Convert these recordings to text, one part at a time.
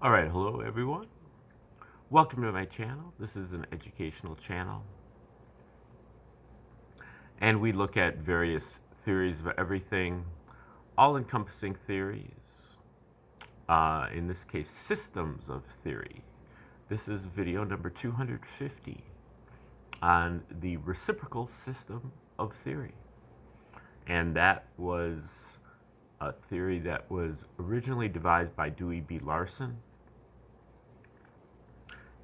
All right, hello everyone. Welcome to my channel. This is an educational channel. And we look at various theories of everything, all-encompassing theories. In this case, systems of theory. This is video number 250 on the reciprocal system of theory. And that was a theory that was originally devised by Dewey B. Larson.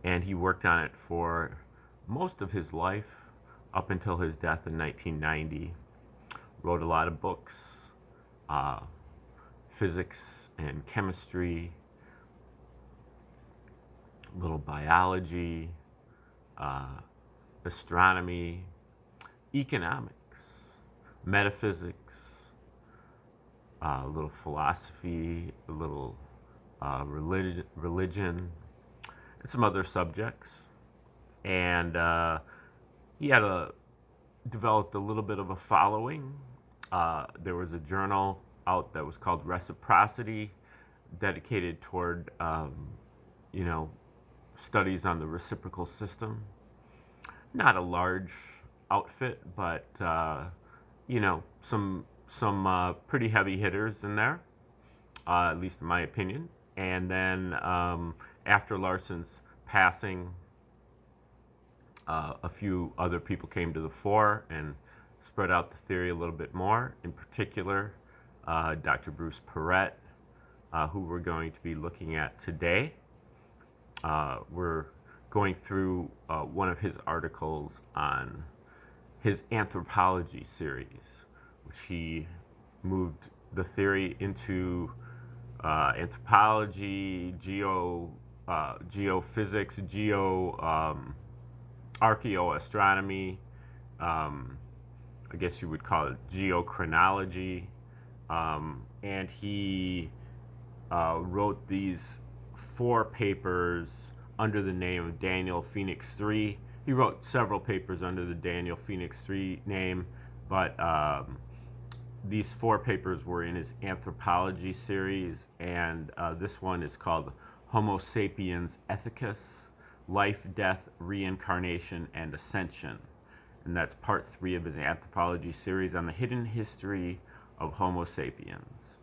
And he worked on it for most of his life up until his death in 1990. Wrote a lot of books, physics and chemistry, a little biology, astronomy, economics, metaphysics, a little philosophy, a little religion, and some other subjects. And he had developed a little bit of a following. There was a journal out that was called Reciprocity, dedicated toward, studies on the reciprocal system. Not a large outfit, but, some pretty heavy hitters in there, at least in my opinion. And then after Larson's passing, a few other people came to the fore and spread out the theory a little bit more. In particular, Dr. Bruce Perret, who we're going to be looking at today. We're going through one of his articles on his anthropology series, which he moved the theory into anthropology, geophysics, archaeoastronomy, I guess you would call it geochronology, and he wrote these 4 papers under the name of Daniel Phoenix III. He wrote several papers under the Daniel Phoenix III name, but these 4 papers were in his anthropology series, and this one is called Homo sapiens ethicus, life, death, reincarnation, and ascension. And that's part 3 of his anthropology series on the hidden history of Homo sapiens.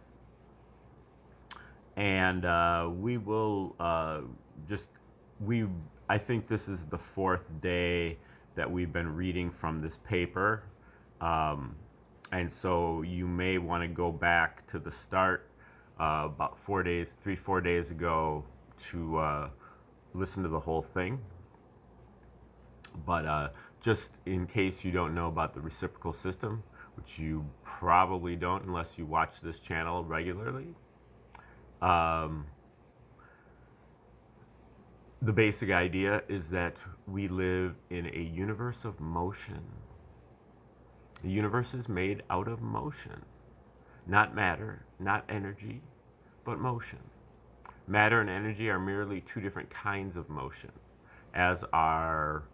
And we will I think this is the 4th day that we've been reading from this paper. And so you may want to go back to the start about 4 days ago to listen to the whole thing. But just in case you don't know about the reciprocal system, which you probably don't unless you watch this channel regularly, the basic idea is that we live in a universe of motion. The universe is made out of motion, not matter, not energy, but motion. Matter and energy are merely 2 different kinds of motion, as are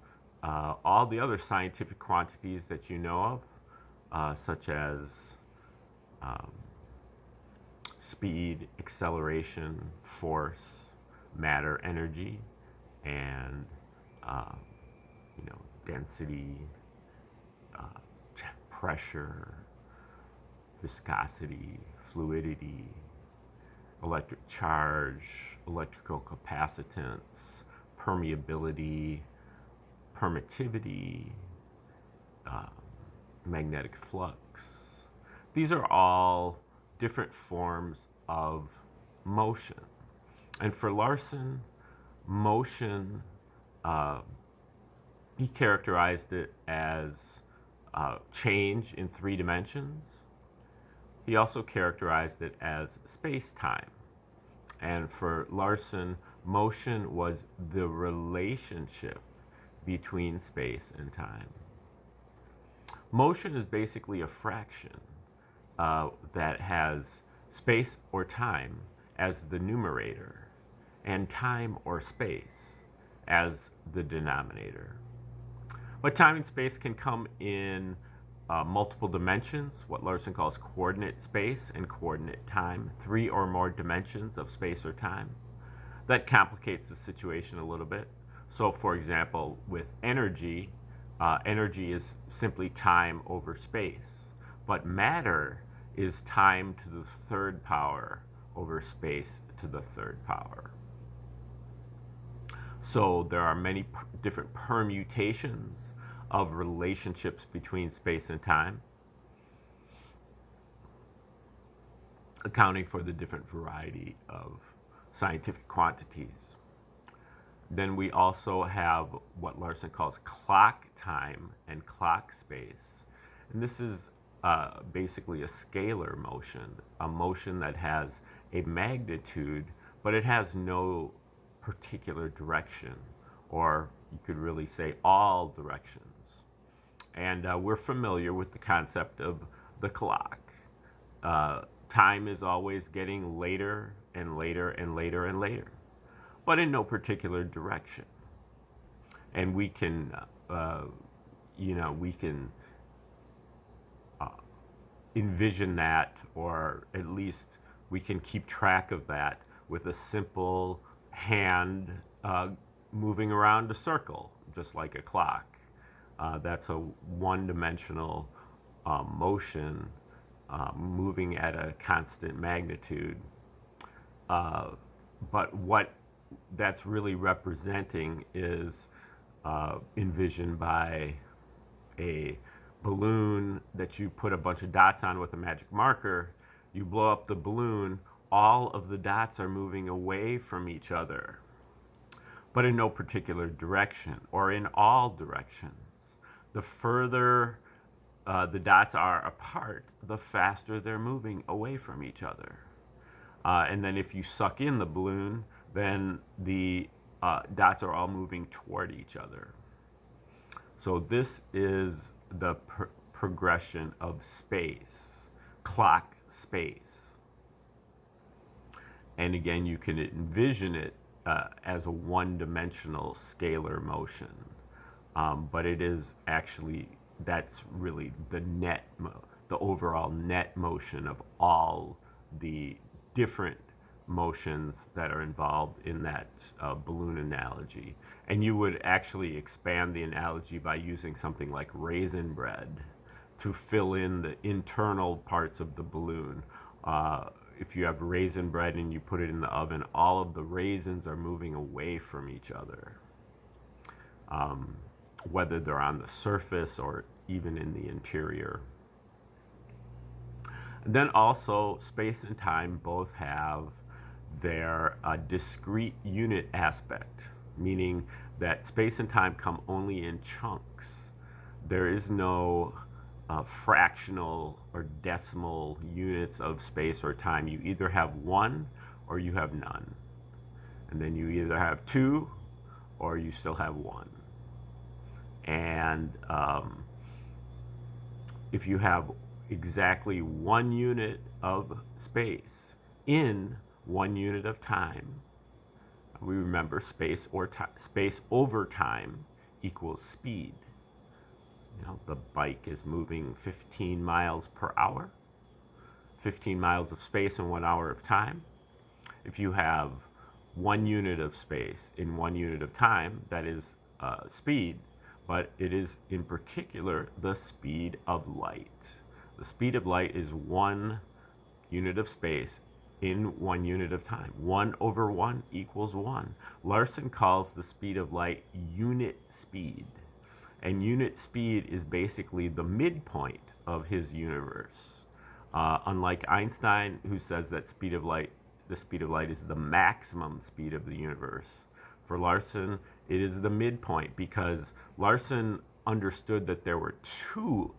all the other scientific quantities that you know of, such as speed, acceleration, force, matter, energy, and density, pressure, viscosity, fluidity, electric charge, electrical capacitance, permeability, permittivity, magnetic flux. These are all different forms of motion. And for Larson, motion, he characterized it as change in 3 dimensions. He also characterized it as space-time. And for Larson, motion was the relationship between space and time. Motion is basically a fraction that has space or time as the numerator and time or space as the denominator. But time and space can come in multiple dimensions, what Larson calls coordinate space and coordinate time, 3 or more dimensions of space or time. That complicates the situation a little bit. So, for example, with energy, energy is simply time over space, but matter is time to the third power over space to the third power. So there are many different permutations of relationships between space and time, accounting for the different variety of scientific quantities. Then we also have what Larson calls clock time and clock space. And this is basically a scalar motion, a motion that has a magnitude, but it has no particular direction, or you could really say all directions. And we're familiar with the concept of the clock. Time is always getting later and later and later and later, but in no particular direction. And we can, we can envision that, or at least we can keep track of that with a simple hand moving around a circle, just like a clock. That's a one-dimensional motion moving at a constant magnitude. But what that's really representing is envisioned by a balloon that you put a bunch of dots on with a magic marker. You blow up the balloon, all of the dots are moving away from each other, but in no particular direction or in all directions. The further the dots are apart, the faster they're moving away from each other. And then if you suck in the balloon, then the dots are all moving toward each other. So this is the progression of space, clock space. And again, you can envision it as a one-dimensional scalar motion. But it is actually, that's really the the overall net motion of all the different motions that are involved in that balloon analogy. And you would actually expand the analogy by using something like raisin bread to fill in the internal parts of the balloon. If you have raisin bread and you put it in the oven, all of the raisins are moving away from each other, whether they're on the surface or even in the interior. And then also, space and time both have their discrete unit aspect, meaning that space and time come only in chunks. There is no fractional or decimal units of space or time. You either have one or you have none. And then you either have two or you still have one. And if you have exactly 1 unit of space in 1 unit of time, we remember space over time equals speed. You know, the bike is moving 15 miles per hour, 15 miles of space in 1 hour of time. If you have 1 unit of space in 1 unit of time, that is speed, but it is in particular the speed of light. The speed of light is 1 unit of space in 1 unit of time. 1 over 1 equals 1. Larson calls the speed of light unit speed. And unit speed is basically the midpoint of his universe. Unlike Einstein, who says that the speed of light is the maximum speed of the universe. For Larson, it is the midpoint, because Larson understood that there were 2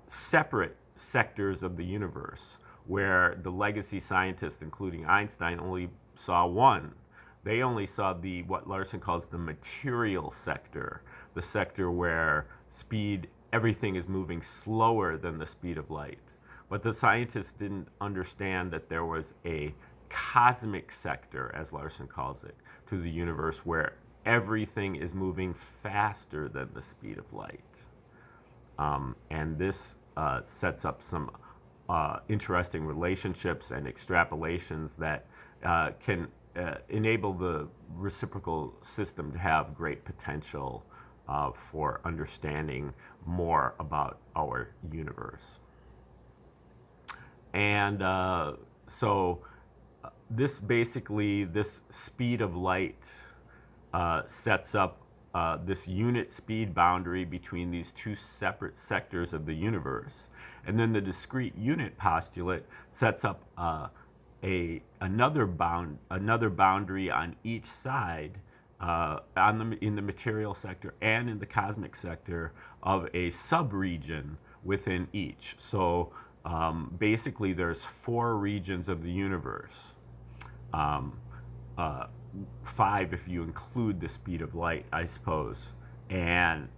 separate sectors of the universe, where the legacy scientists, including Einstein, only saw one. They only saw what Larson calls the material sector, the sector where everything is moving slower than the speed of light. But the scientists didn't understand that there was a cosmic sector, as Larson calls it, to the universe where everything is moving faster than the speed of light. And this sets up some interesting relationships and extrapolations that can enable the reciprocal system to have great potential for understanding more about our universe. And so this speed of light sets up this unit speed boundary between these two separate sectors of the universe. And then the discrete unit postulate sets up another boundary on each side in the material sector and in the cosmic sector of a subregion within each. So basically there's 4 regions of the universe. 5 if you include the speed of light, I suppose. And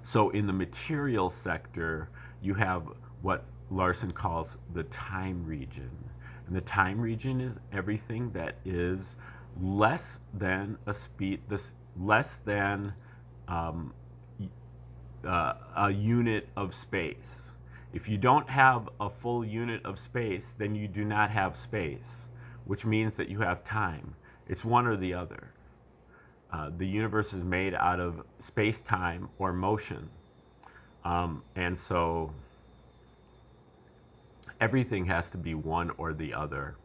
so in the material sector, you have what Larson calls the time region. And the time region is everything that is less than a unit of space. If you don't have a full unit of space, then you do not have space, which means that you have time. It's one or the other. The universe is made out of space-time or motion. And so everything has to be one or the other.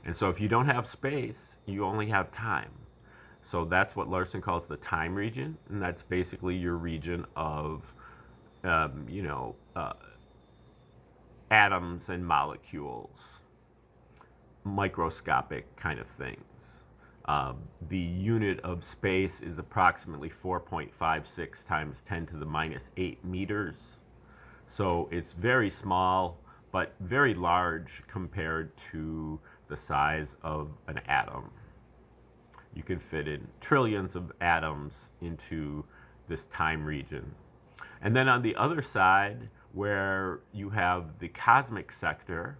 And so if you don't have space, you only have time. So that's what Larson calls the time region, and that's basically your region of, atoms and molecules, microscopic kind of things. The unit of space is approximately 4.56 times 10 to the minus 8 meters. So it's very small, but very large compared to the size of an atom. You can fit in trillions of atoms into this time region. And then on the other side, where you have the cosmic sector,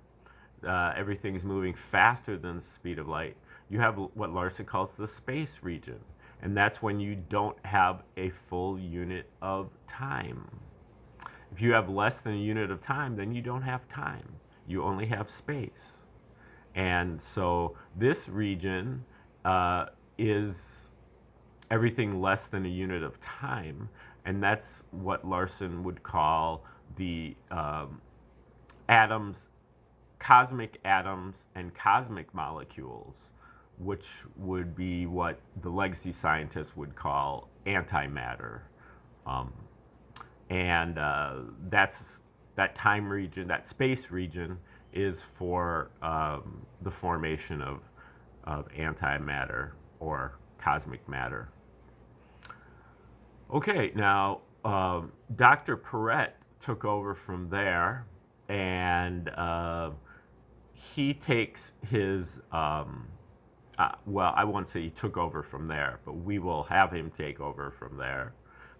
everything's moving faster than the speed of light, you have what Larson calls the space region. And that's when you don't have a full unit of time. If you have less than a unit of time, then you don't have time. You only have space. And so this region is everything less than a unit of time. And that's what Larson would call the atoms, cosmic atoms and cosmic molecules, which would be what the legacy scientists would call antimatter. And that time region, that space region, is for the formation of antimatter or cosmic matter. Okay, now Dr. Perret took over from there, and he takes his, well, I won't say he took over from there, but we will have him take over from there,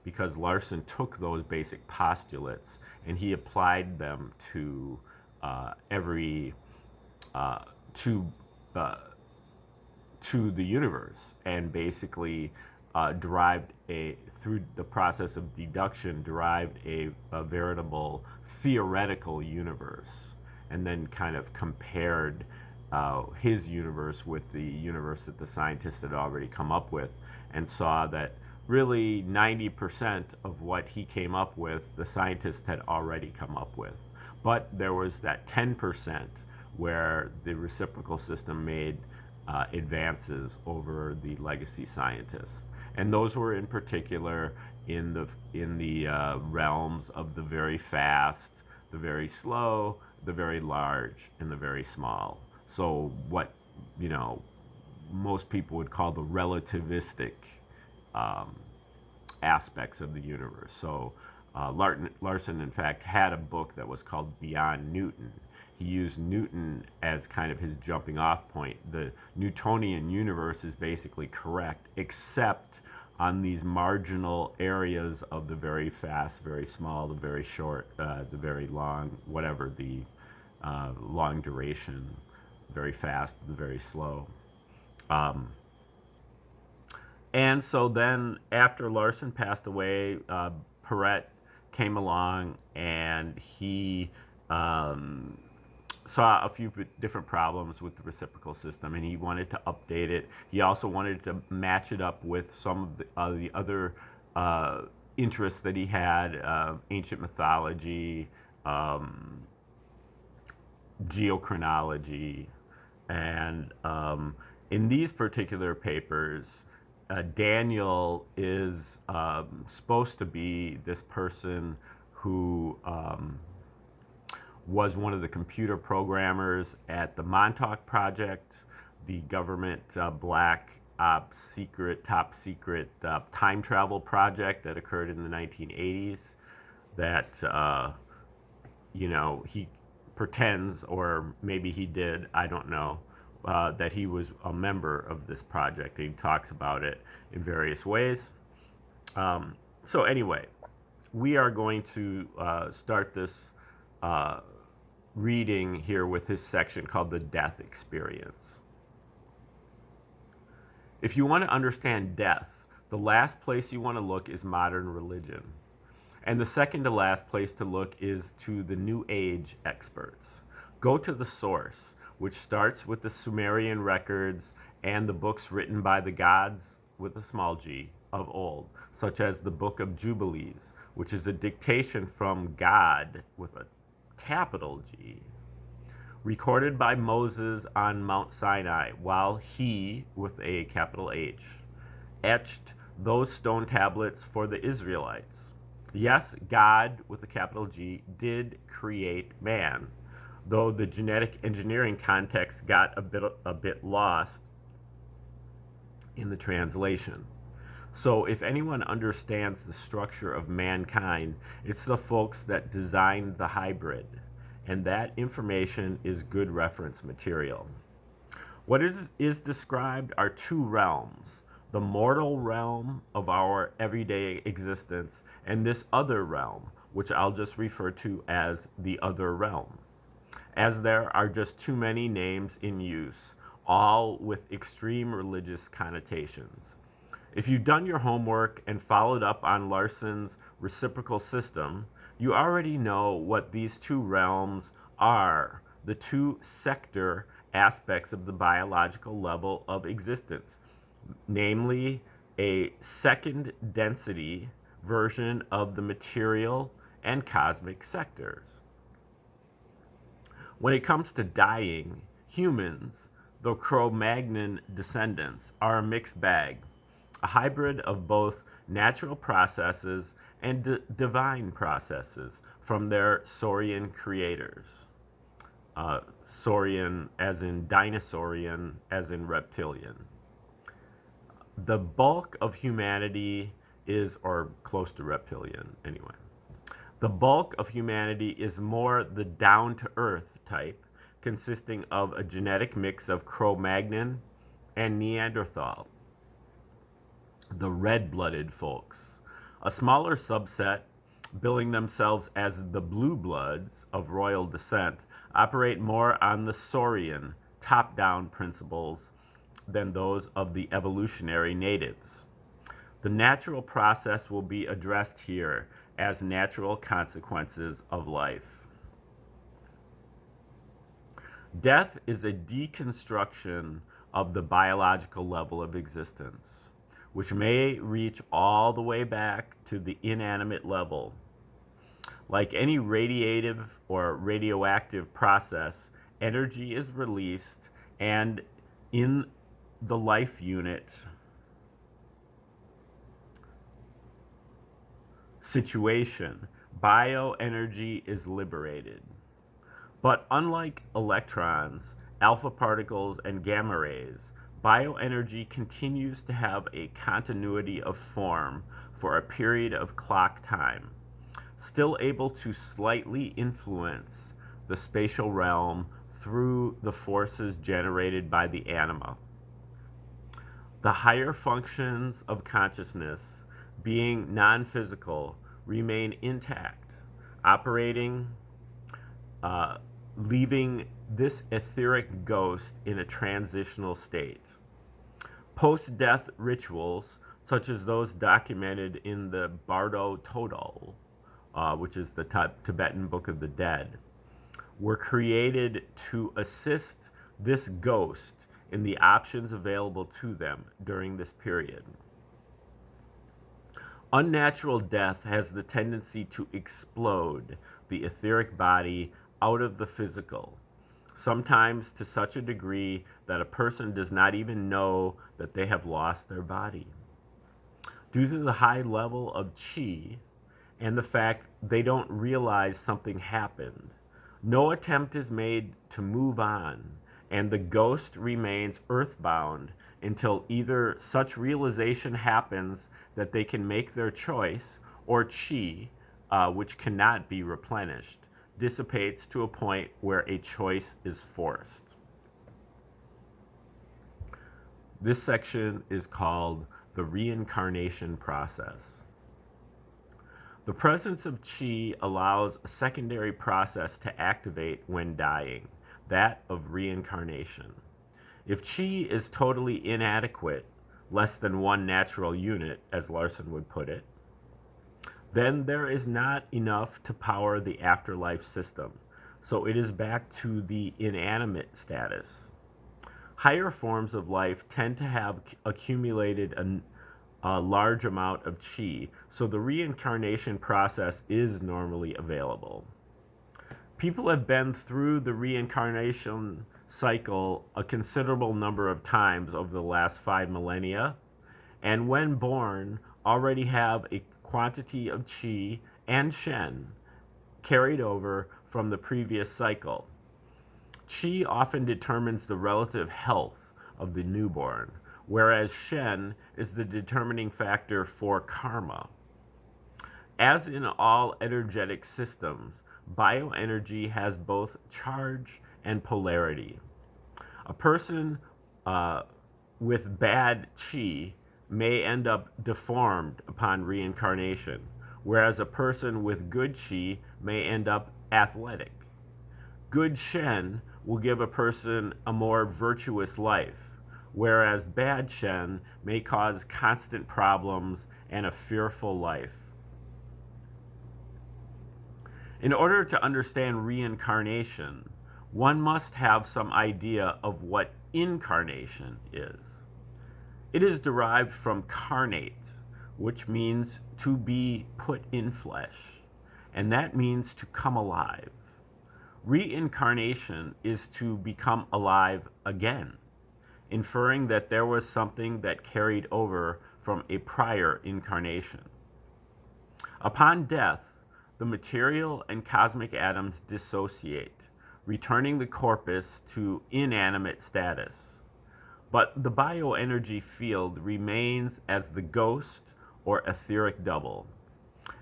because Larson took those basic postulates and he applied them to to the universe, and basically derived through the process of deduction, derived a veritable theoretical universe, and then kind of compared his universe with the universe that the scientists had already come up with, and saw that really 90% of what he came up with, the scientists had already come up with. But there was that 10% where the reciprocal system made advances over the legacy scientists. And those were in particular in the realms of the very fast, the very slow, the very large, and the very small. So what, most people would call the relativistic aspects of the universe. So Larson, in fact, had a book that was called Beyond Newton. He used Newton as kind of his jumping off point. The Newtonian universe is basically correct, except on these marginal areas of the very fast, very small, the very short, the very long, whatever the long duration, very fast, the very slow. And so then after Larson passed away, Perret came along, and he saw a few different problems with the reciprocal system, and he wanted to update it. He also wanted to match it up with some of the other uh, interests that he had, ancient mythology, um, geochronology, and in these particular papers, Daniel is supposed to be this person who was one of the computer programmers at the Montauk Project, the government black ops secret, top secret time travel project that occurred in the 1980s. That he pretends, or maybe he did, I don't know, that he was a member of this project. He talks about it in various ways. So anyway, we are going to start this uh, reading here with his section called The Death Experience. If you want to understand death, the last place you want to look is modern religion. And the second to last place to look is to the New Age experts. Go to the source, which starts with the Sumerian records and the books written by the gods with a small g of old, such as the Book of Jubilees, which is a dictation from God with a capital G, recorded by Moses on Mount Sinai, while he, with a capital H, etched those stone tablets for the Israelites. Yes, God, with a capital G, did create man, though the genetic engineering context got a bit lost in the translation. So if anyone understands the structure of mankind, it's the folks that designed the hybrid, and that information is good reference material. What is described are two realms: the mortal realm of our everyday existence, and this other realm, which I'll just refer to as the other realm, as there are just too many names in use, all with extreme religious connotations. If you've done your homework and followed up on Larson's reciprocal system, you already know what these two realms are, the two sector aspects of the biological level of existence, namely a second density version of the material and cosmic sectors. When it comes to dying, humans, the Cro-Magnon descendants, are a mixed bag, a hybrid of both natural processes and divine processes from their Saurian creators. Saurian as in dinosaurian, as in reptilian. The bulk of humanity is, or close to reptilian anyway. The bulk of humanity is more the down-to-earth type, consisting of a genetic mix of Cro-Magnon and Neanderthal, the red-blooded folks. A smaller subset, billing themselves as the blue bloods of royal descent, operate more on the Saurian top-down principles than those of the evolutionary natives. The natural process will be addressed here as natural consequences of life. Death is a deconstruction of the biological level of existence, which may reach all the way back to the inanimate level. Like any radiative or radioactive process, energy is released, and in the life unit situation, bioenergy is liberated. But unlike electrons, alpha particles, and gamma rays, bioenergy continues to have a continuity of form for a period of clock time, still able to slightly influence the spatial realm through the forces generated by the anima. The higher functions of consciousness, being non-physical, remain intact, operating, leaving this etheric ghost in a transitional state. Post-death rituals, such as those documented in the Bardo Todol, which is the Tibetan Book of the Dead, were created to assist this ghost in the options available to them during this period. Unnatural death has the tendency to explode the etheric body out of the physical, sometimes to such a degree that a person does not even know that they have lost their body. Due to the high level of qi and the fact they don't realize something happened, no attempt is made to move on, and the ghost remains earthbound until either such realization happens that they can make their choice, or qi, which cannot be replenished, dissipates to a point where a choice is forced. This section is called the reincarnation process. The presence of qi allows a secondary process to activate when dying, that of reincarnation. If qi is totally inadequate, less than one natural unit, as Larson would put it, then there is not enough to power the afterlife system, so it is back to the inanimate status. Higher forms of life tend to have accumulated a large amount of qi, so the reincarnation process is normally available. People have been through the reincarnation cycle a considerable number of times over the last 5 millennia, and when born, already have a quantity of qi and shen carried over from the previous cycle. Qi often determines the relative health of the newborn, whereas shen is the determining factor for karma. As in all energetic systems, bioenergy has both charge and polarity. A person with bad qi may end up deformed upon reincarnation, whereas a person with good qi may end up athletic. Good shen will give a person a more virtuous life, whereas bad shen may cause constant problems and a fearful life. In order to understand reincarnation, one must have some idea of what incarnation is. It is derived from carnate, which means to be put in flesh, and that means to come alive. Reincarnation is to become alive again, inferring that there was something that carried over from a prior incarnation. Upon death, the material and cosmic atoms dissociate, returning the corpus to inanimate status. But the bioenergy field remains as the ghost or etheric double.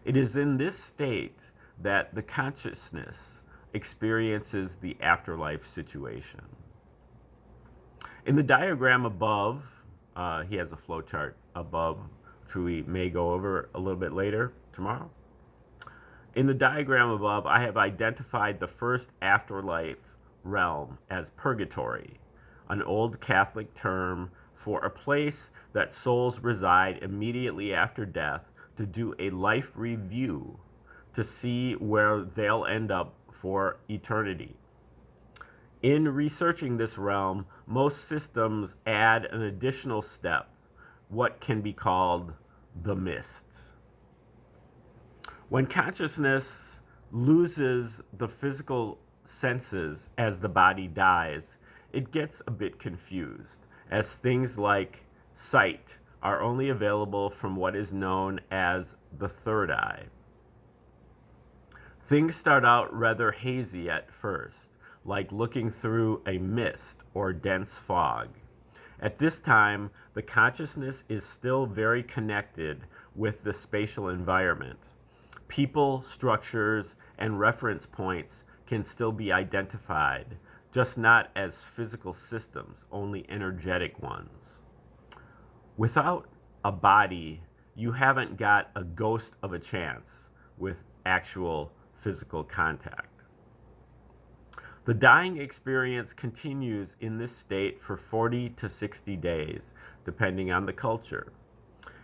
It is in this state that the consciousness experiences the afterlife situation. In the diagram above, he has a flowchart above, which we may go over a little bit later tomorrow. In the diagram above, I have identified the first afterlife realm as purgatory, an old Catholic term for a place that souls reside immediately after death to do a life review to see where they'll end up for eternity. In researching this realm, most systems add an additional step, what can be called the mist. When consciousness loses the physical senses as the body dies, it gets a bit confused, as things like sight are only available from what is known as the third eye. Things start out rather hazy at first, like looking through a mist or dense fog. At this time, the consciousness is still very connected with the spatial environment. People, structures, and reference points can still be identified, just not as physical systems, only energetic ones. Without a body, you haven't got a ghost of a chance with actual physical contact. The dying experience continues in this state for 40 to 60 days, depending on the culture.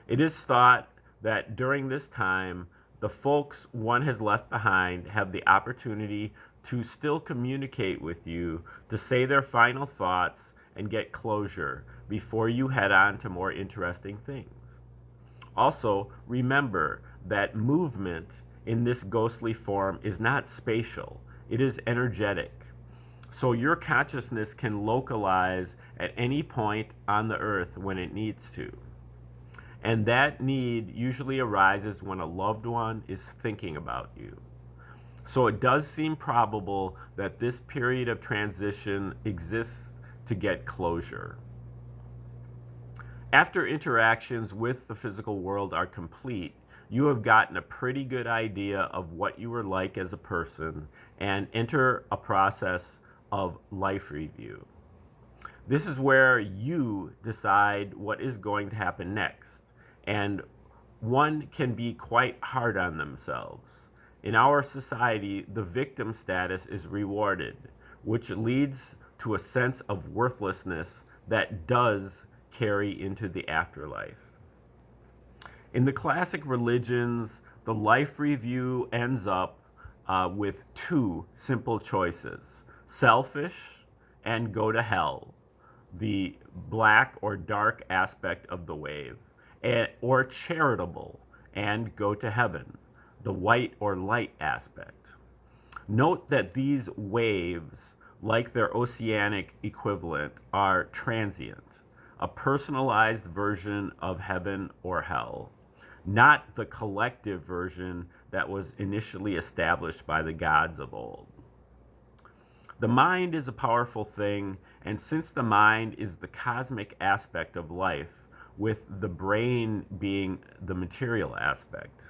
It is thought that during this time, the folks one has left behind have the opportunity to still communicate with you, to say their final thoughts and get closure before you head on to more interesting things. Also, remember that movement in this ghostly form is not spatial, it is energetic. So your consciousness can localize at any point on the earth when it needs to. And that need usually arises when a loved one is thinking about you. So it does seem probable that this period of transition exists to get closure. After interactions with the physical world are complete, you have gotten a pretty good idea of what you were like as a person and enter a process of life review. This is where you decide what is going to happen next, and one can be quite hard on themselves. In our society, the victim status is rewarded, which leads to a sense of worthlessness that does carry into the afterlife. In the classic religions, the life review ends up with two simple choices: selfish and go to hell, the black or dark aspect of the wave, or charitable and go to heaven, the white or light aspect. Note that these waves, like their oceanic equivalent, are transient, a personalized version of heaven or hell, not the collective version that was initially established by the gods of old. The mind is a powerful thing, and since the mind is the cosmic aspect of life, with the brain being the material aspect,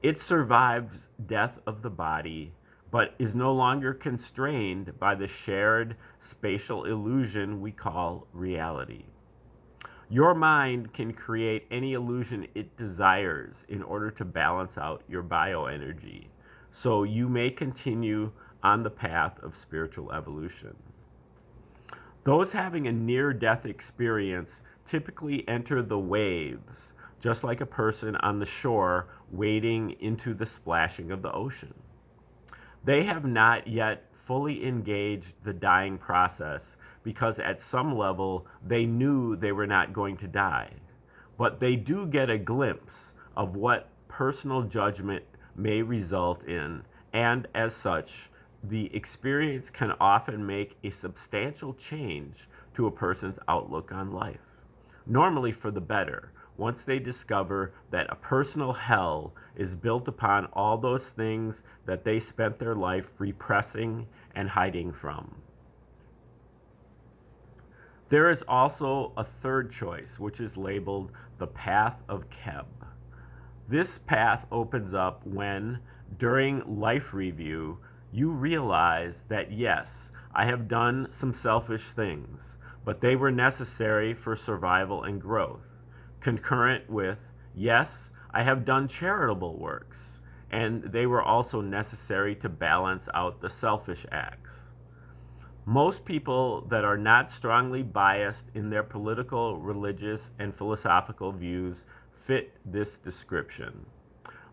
it survives death of the body, but is no longer constrained by the shared spatial illusion we call reality. Your mind can create any illusion it desires in order to balance out your bioenergy, so you may continue on the path of spiritual evolution. Those having a near-death experience typically enter the waves, just like a person on the shore wading into the splashing of the ocean. They have not yet fully engaged the dying process because at some level they knew they were not going to die. But they do get a glimpse of what personal judgment may result in, and as such, the experience can often make a substantial change to a person's outlook on life, normally for the better, once they discover that a personal hell is built upon all those things that they spent their life repressing and hiding from. There is also a third choice, which is labeled the path of Keb. This path opens up when, during life review, you realize that yes, I have done some selfish things, but they were necessary for survival and growth. Concurrent with, yes, I have done charitable works, and they were also necessary to balance out the selfish acts. Most people that are not strongly biased in their political, religious, and philosophical views fit this description.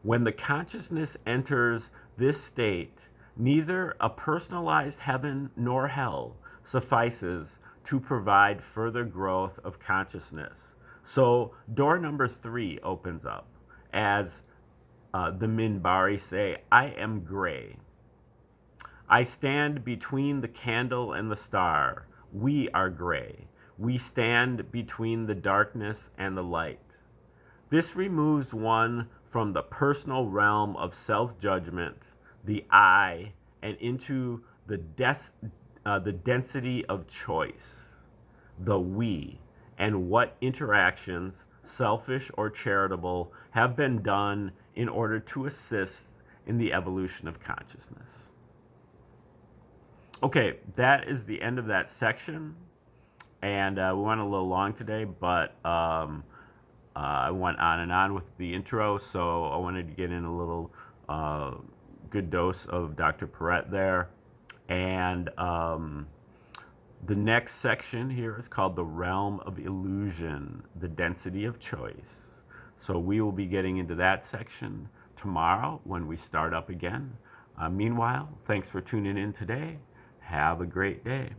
When the consciousness enters this state, neither a personalized heaven nor hell suffices to provide further growth of consciousness. So door number 3 opens up as the Minbari say, I am gray. I stand between the candle and the star. We are gray. We stand between the darkness and the light. This removes one from the personal realm of self-judgment, the I, and into the density of choice, the we, and what interactions, selfish or charitable, have been done in order to assist in the evolution of consciousness. Okay, that is the end of that section, and we went a little long today, but I went on and on with the intro, so I wanted to get in a little good dose of Dr. Perrett there. And the next section here is called the realm of illusion, the density of choice. So we will be getting into that section tomorrow when we start up again. Meanwhile, thanks for tuning in today. Have a great day.